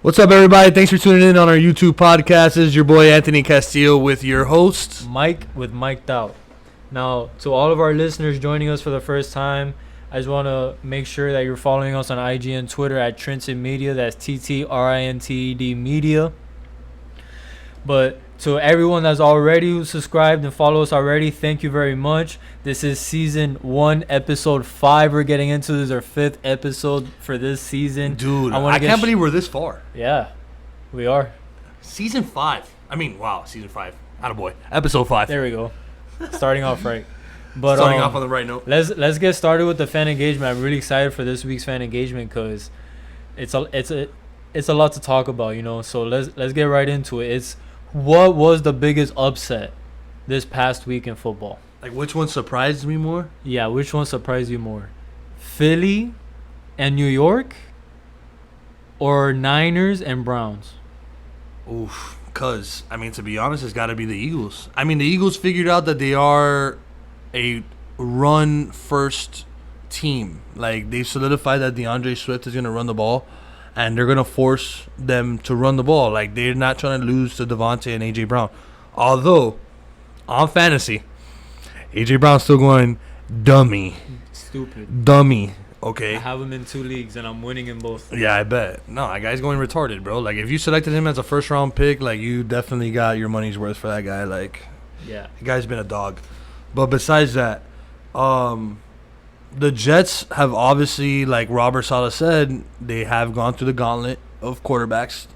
What's up, everybody? Thanks for tuning in on our YouTube podcast. This is your boy Anthony Castillo with your host Mike with Mic'd Out. Now, to all of our listeners joining us for the first time, I just want to make sure that you're following us on IG and Twitter at Trinted Media. That's TTRINTED Media. But to everyone that's already subscribed and follow us already, thank you very much. This is season 1, episode 5. We're getting into this, our 5th episode for this season. Dude, I can't believe we're this far. Yeah, we are. Season 5. Season 5. Attaboy. Episode 5. There we go. Starting off right. But starting off on the right note. Let's get started with the fan engagement. I'm really excited for this week's fan engagement because it's a lot to talk about, you know. So let's get right into it. It's what was the biggest upset this past week in football? Like, which one surprised me more? Yeah, which one surprised you more? Philly and New York, or Niners and Browns? Oof. Because, to be honest, it's got to be the Eagles. The Eagles figured out that they are a run-first team. Like, they've solidified that DeAndre Swift is going to run the ball, and they're going to force them to run the ball. Like, they're not trying to lose to Devontae and A.J. Brown. Although, on fantasy, A.J. Brown's still going dummy. Stupid. Dummy. Okay. I have him in 2 leagues, and I'm winning in both. Yeah, I bet. No, that guy's going retarded, bro. Like, if you selected him as a first-round pick, like, you definitely got your money's worth for that guy. Like, yeah, the guy's been a dog. But besides that, the Jets have obviously, like Robert Saleh said, they have gone through the gauntlet of quarterbacks,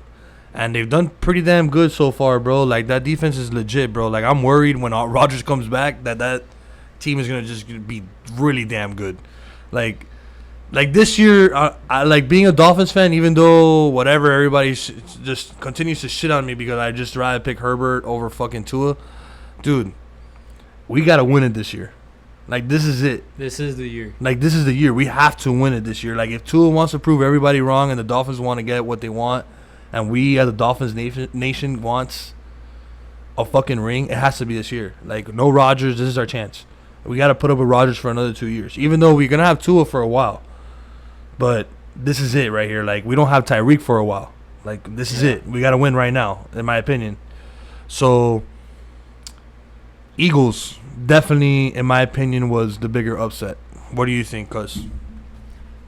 and they've done pretty damn good so far, bro. Like, that defense is legit, bro. Like, I'm worried when Rodgers comes back that team is going to just be really damn good. Like this year, I like being a Dolphins fan, even though whatever, everybody just continues to shit on me because I just rather pick Herbert over fucking Tua. Dude, we got to win it this year. Like, this is it. This is the year. Like, this is the year. We have to win it this year. Like, if Tua wants to prove everybody wrong and the Dolphins want to get what they want, and we as the Dolphins nation wants a fucking ring, it has to be this year. Like, no Rodgers. This is our chance. We got to put up with Rodgers for another 2 years, even though we're going to have Tua for a while. But this is it right here. Like, we don't have Tyreek for a while. Like, this is it. We got to win right now, in my opinion. So, Eagles definitely, in my opinion, was the bigger upset. What do you think, Cuz?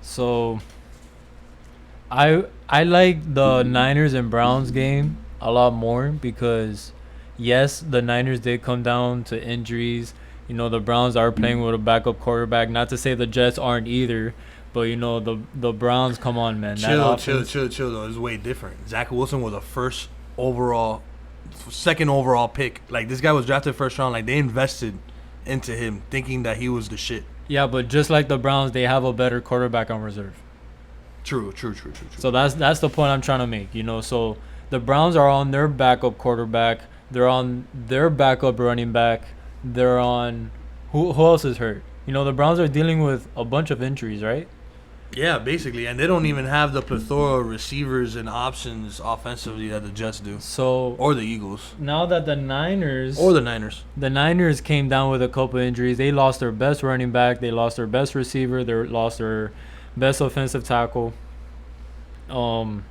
So, I like the Niners and Browns game a lot more because, yes, the Niners did come down to injuries. You know, the Browns are playing with a backup quarterback. Not to say the Jets aren't either. But, you know, the Browns, come on, man. Chill, though. It's way different. Zach Wilson was a second overall pick. Like, this guy was drafted first round. Like, they invested into him thinking that he was the shit. Yeah, but just like the Browns, they have a better quarterback on reserve. True. So that's the point I'm trying to make, you know. So the Browns are on their backup quarterback. They're on their backup running back. They're on – who else is hurt? You know, the Browns are dealing with a bunch of injuries, right? Yeah, basically, and they don't even have the plethora of receivers and options offensively that the Jets do. So or the Eagles. Now that the Niners came down with a couple injuries. They lost their best running back, they lost their best receiver, they lost their best offensive tackle. And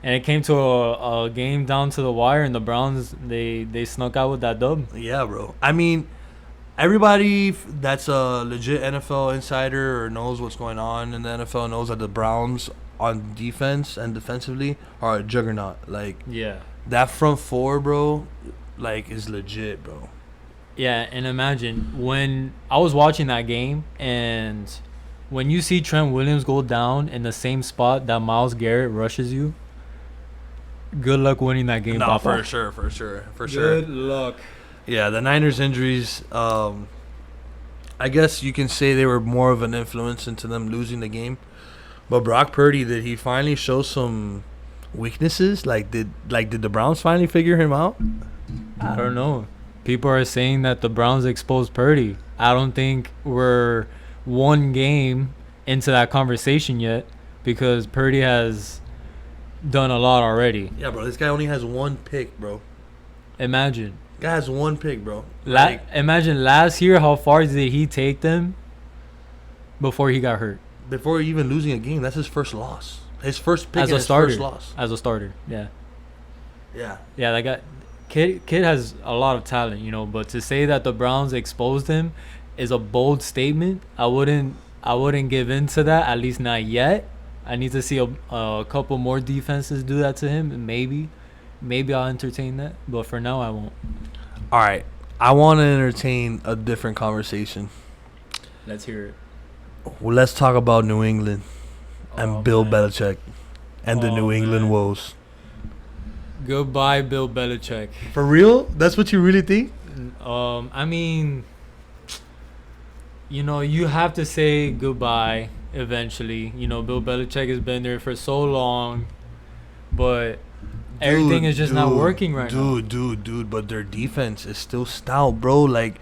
it came to a game down to the wire, and the Browns they snuck out with that dub. Yeah, bro. Everybody that's a legit NFL insider or knows what's going on in the NFL knows that the Browns on defense and defensively are a juggernaut. Like, yeah, that front four, bro, like, is legit, bro. Yeah, and imagine when I was watching that game, and when you see Trent Williams go down in the same spot that Myles Garrett rushes you, good luck winning that game. No, for sure. Good luck. Yeah, the Niners' injuries, I guess you can say they were more of an influence into them losing the game. But Brock Purdy, did he finally show some weaknesses? Did the Browns finally figure him out? I don't know. People are saying that the Browns exposed Purdy. I don't think we're one game into that conversation yet because Purdy has done a lot already. Yeah, bro. This guy only has one pick, bro. Imagine. Guy has one pick, bro. Imagine last year how far did he take them before he got hurt? Before even losing a game, that's his first loss. His first pick as and a his starter. first loss. As a starter, yeah. Yeah. Yeah, that guy, kid has a lot of talent, you know. But to say that the Browns exposed him is a bold statement. I wouldn't give in to that. At least not yet. I need to see a couple more defenses do that to him. And maybe I'll entertain that. But for now, I won't. All right. I want to entertain a different conversation. Let's hear it. Well, let's talk about New England and Bill Belichick and the New England woes. Goodbye, Bill Belichick. For real? That's what you really think? I mean, you know, you have to say goodbye eventually. You know, Bill Belichick has been there for so long, but everything is just not working right now. Dude, but their defense is still stout, bro. Like,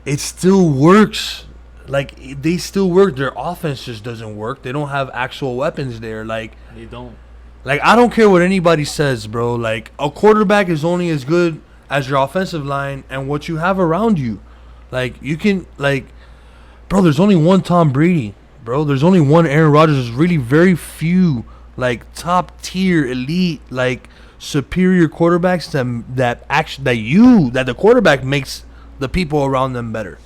it still works. Like, they still work. Their offense just doesn't work. They don't have actual weapons there. Like, They don't. Like, I don't care what anybody says, bro. Like, a quarterback is only as good as your offensive line and what you have around you. Like, you can, like, bro, there's only one Tom Brady, bro. There's only one Aaron Rodgers. There's really very few, like, top-tier, elite, like, superior quarterbacks that the quarterback makes the people around them better.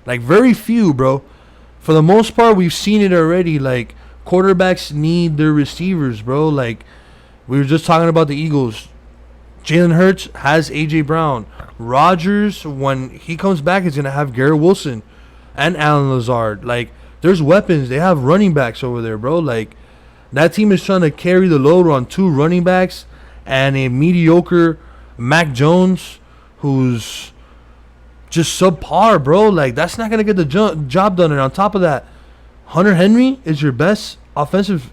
Like, very few, bro. For the most part, we've seen it already. Like, quarterbacks need their receivers, bro. Like, we were just talking about the Eagles. Jalen Hurts has A.J. Brown. Rodgers, when he comes back, is going to have Garrett Wilson and Alan Lazard. Like, there's weapons. They have running backs over there, bro. Like, that team is trying to carry the load on 2 running backs and a mediocre Mac Jones who's just subpar, bro. Like, that's not going to get the job done. And on top of that, Hunter Henry is your best offensive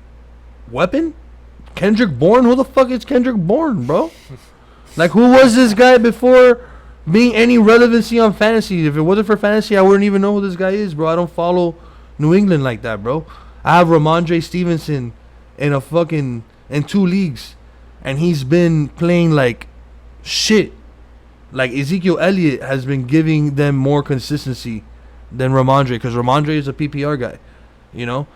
weapon? Kendrick Bourne? Who the fuck is Kendrick Bourne, bro? Like, who was this guy before being any relevancy on fantasy? If it wasn't for fantasy, I wouldn't even know who this guy is, bro. I don't follow New England like that, bro. I have Ramondre Stevenson in 2 leagues, and he's been playing like shit. Like, Ezekiel Elliott has been giving them more consistency than Ramondre, because Ramondre is a PPR guy, you know?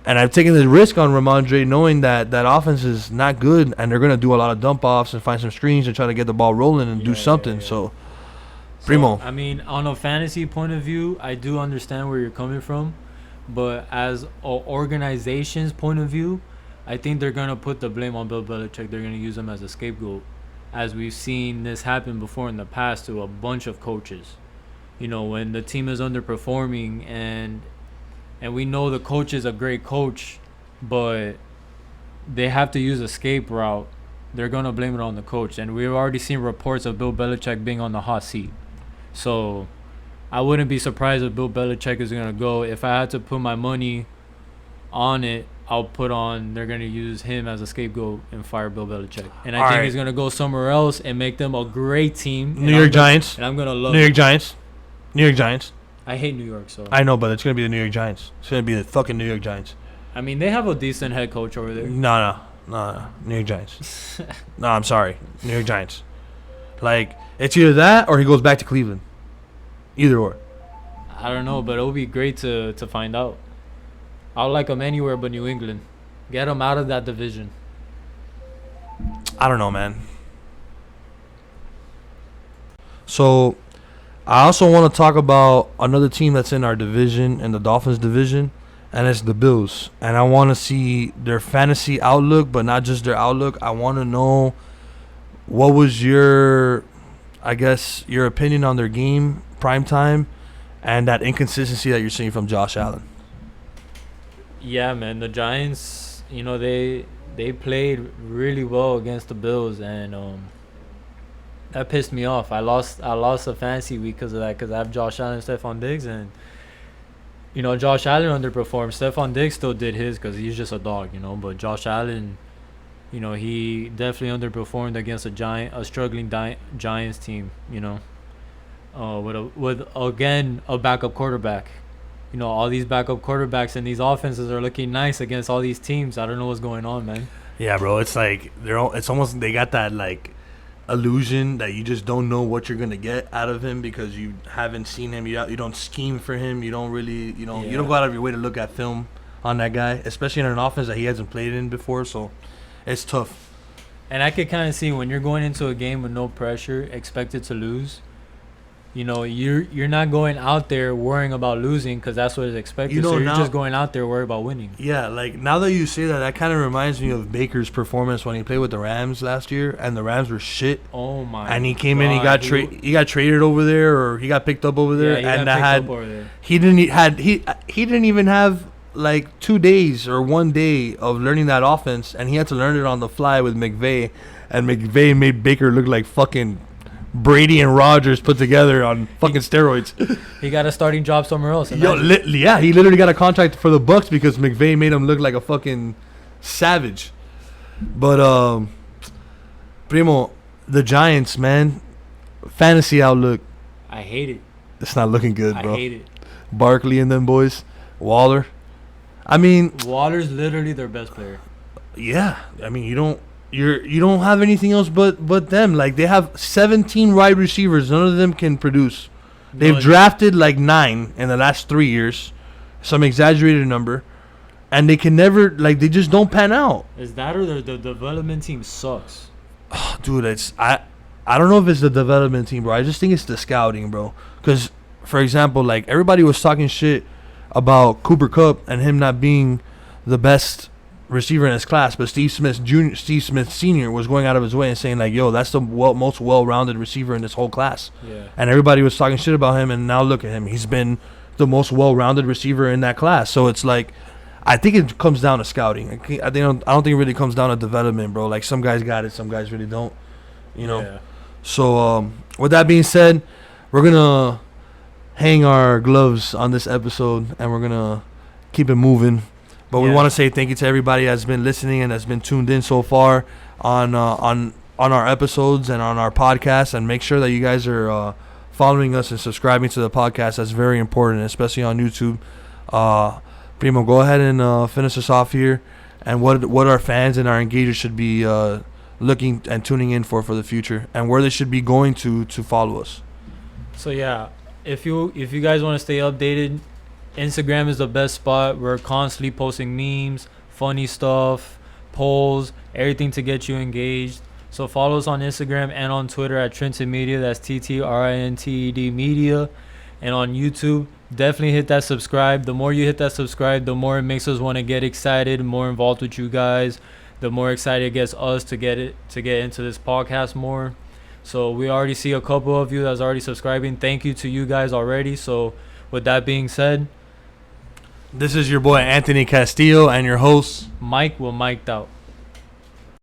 And I've taken the risk on Ramondre knowing that offense is not good, and they're going to do a lot of dump-offs and find some screens and try to get the ball rolling and do something. Yeah. So, Primo. I mean, on a fantasy point of view, I do understand where you're coming from. But as an organization's point of view, I think they're going to put the blame on Bill Belichick. They're going to use him as a scapegoat, as we've seen this happen before in the past to a bunch of coaches. You know, when the team is underperforming and we know the coach is a great coach, but they have to use a escape route, they're going to blame it on the coach. And we've already seen reports of Bill Belichick being on the hot seat. So I wouldn't be surprised if Bill Belichick is going to go. If I had to put my money on it, I'll put on they're going to use him as a scapegoat and fire Bill Belichick. And I think he's going to go somewhere else and make them a great team. New York Giants. And I'm going to love New York Giants. New York Giants. I hate New York, so. I know, but it's going to be the New York Giants. It's going to be the fucking New York Giants. I mean, they have a decent head coach over there. No. New York Giants. No, I'm sorry. New York Giants. Like, it's either that or he goes back to Cleveland. Either or. I don't know, but it would be great to find out. I would like him anywhere but New England. Get him out of that division. I don't know, man. So, I also want to talk about another team that's in our division, in the Dolphins division, and it's the Bills. And I want to see their fantasy outlook, but not just their outlook. I want to know what was your opinion on their game, prime time, and that inconsistency that you're seeing from Josh Allen. Yeah, man. The Giants, you know, they played really well against the Bills, and that pissed me off. I lost a fantasy week because of that, because I have Josh Allen and Stephon Diggs, and you know, Josh Allen underperformed. Stephon Diggs still did his because he's just a dog, you know. But Josh Allen, you know, he definitely underperformed against a struggling Giants team, you know. With again a backup quarterback. You know, all these backup quarterbacks and these offenses are looking nice against all these teams. I don't know what's going on, man. Yeah, bro. It's like it's almost they got that like illusion that you just don't know what you're gonna get out of him because you haven't seen him. You don't scheme for him. You don't really you don't go out of your way to look at film on that guy, especially in an offense that he hasn't played in before. So it's tough. And I could kind of see when you're going into a game with no pressure, expected to lose. You know, you're not going out there worrying about losing because that's what is expected. So you're just going out there worried about winning. Yeah, like now that you say that, that kind of reminds me of Baker's performance when he played with the Rams last year, and the Rams were shit. Oh my! And he came in, he got traded over there, or he got picked up over there, he didn't even have like 2 days or 1 day of learning that offense, and he had to learn it on the fly with McVay, and McVay made Baker look like fucking Brady and Rodgers put together on fucking steroids. He got a starting job somewhere else. He literally got a contract for the Bucks because McVay made him look like a fucking savage. But Primo, the Giants, man, fantasy outlook. I hate it. It's not looking good, bro. I hate it. Barkley and them boys, Waller. I mean, Waller's literally their best player. Yeah, I mean you don't have anything else but them. Like they have 17 wide receivers. None of them can produce. They've drafted like 9 in the last 3 years, some exaggerated number, and they can never they just don't pan out. Is that or the development team sucks? Oh, dude, I don't know if it's the development team, bro. I just think it's the scouting, bro. Because for example, like everybody was talking shit about Cooper Kupp and him not being the best receiver in his class, but Steve Smith Sr. was going out of his way and saying like, yo, that's the most well-rounded receiver in this whole class. Yeah. And everybody was talking shit about him, and now look at him. He's been the most well-rounded receiver in that class. So it's like, I think it comes down to scouting. I don't think it really comes down to development, bro. Like some guys got it, some guys really don't. You know. Yeah. So with that being said, we're gonna hang our gloves on this episode and we're gonna keep it moving. But we want to say thank you to everybody that's been listening and that's been tuned in so far on our episodes and on our podcast. And make sure that you guys are following us and subscribing to the podcast. That's very important, especially on YouTube. Primo, go ahead and finish us off here. And what our fans and our engagers should be looking and tuning in for the future, and where they should be going to follow us. So yeah, if you guys want to stay updated, Instagram is the best spot. We're constantly posting memes, funny stuff, polls, everything to get you engaged. So follow us on Instagram and on Twitter at Trented Media. That's TTRINTED Media. And on YouTube, definitely hit that subscribe. The more you hit that subscribe, the more it makes us want to get excited, more involved with you guys. The more excited it gets us to get into this podcast more. So we already see a couple of you that's already subscribing. Thank you to you guys already. So with that being said, this is your boy Anthony Castillo and your host Mike. Will mic'd out.